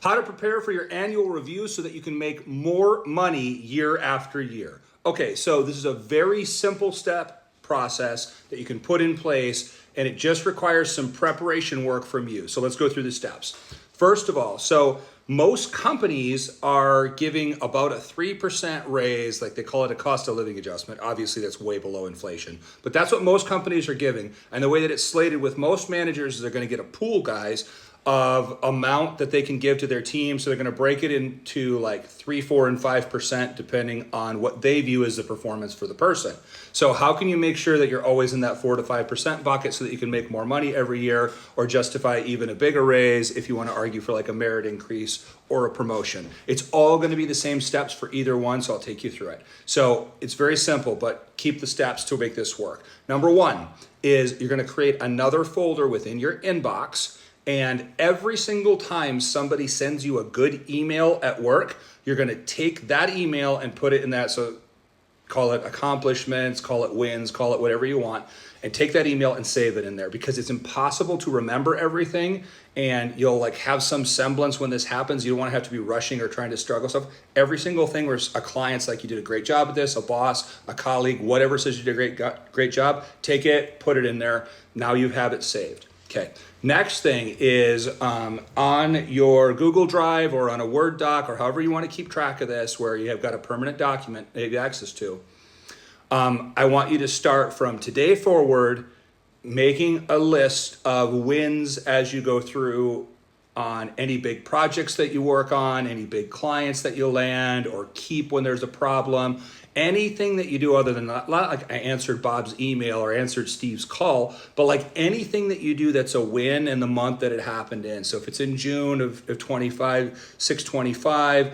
How to prepare for your annual review so that you can make more money year after year. Okay, so this is a very simple step process that you can put in place, and it just requires some preparation work from you. So let's go through the steps. First of all, so most companies are giving about a 3% raise, like they call it a cost of living adjustment. Obviously, that's way below inflation, but that's what most companies are giving. And the way that it's slated with most managers is they're going to get a pool, guys, of amount that they can give to their team. So they're going to break it into like 3, 4, and 5% depending on what they view as the performance for the person. So how can you make sure that you're always in that 4 to 5% bucket so that you can make more money every year or justify even a bigger raise if you want to argue for like a merit increase or a promotion? It's all going to be the same steps for either one, so I'll take you through it. So it's very simple, but keep the steps to make this work. Number one is you're going to create another folder within your inbox. And every single time somebody sends you a good email at work, you're going to take that email and put it in that. So call it accomplishments, call it wins, call it whatever you want, and take that email and save it in there, because it's impossible to remember everything. And you'll like have some semblance when this happens. You don't want to have to be rushing or trying to struggle stuff. Every single thing where a client's like, you did a great job at this, a boss, a colleague, whatever says you did a great job, take it, put it in there. Now you have it saved. Okay. Next thing is on your Google Drive or on a Word doc or however you want to keep track of this, where you have got a permanent document that you have access to. I want you to start from today forward, making a list of wins as you go through on any big projects that you work on, any big clients that you land or keep when there's a problem. Anything that you do other than that, like I answered Bob's email or answered Steve's call, but like anything that you do that's a win in the month that it happened in. So if it's in June of 25, 625,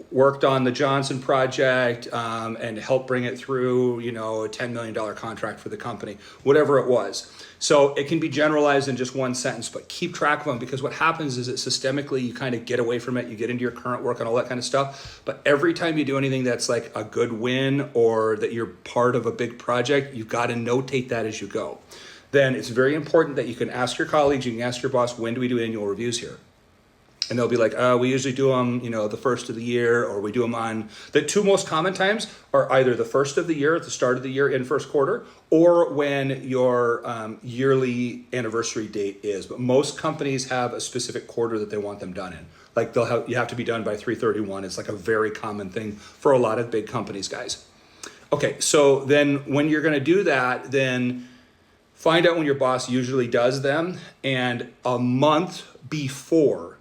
worked on the Johnson project and helped bring it through, a $10 million contract for the company, whatever it was. So it can be generalized in just one sentence, but keep track of them, because what happens is that systemically you kind of get away from it. You get into your current work and all that kind of stuff. But every time you do anything that's like a good win or that you're part of a big project, you've got to notate that as you go. Then it's very important that you can ask your colleagues, you can ask your boss, when do we do annual reviews here? And they'll be like, we usually do them, the first of the year, or we do them on the two most common times are either the first of the year at the start of the year in first quarter, or when your yearly anniversary date is. But most companies have a specific quarter that they want them done in. Like you have to be done by 3/31. It's like a very common thing for a lot of big companies, guys. Okay, so then when you're going to do that, then find out when your boss usually does them, and a month before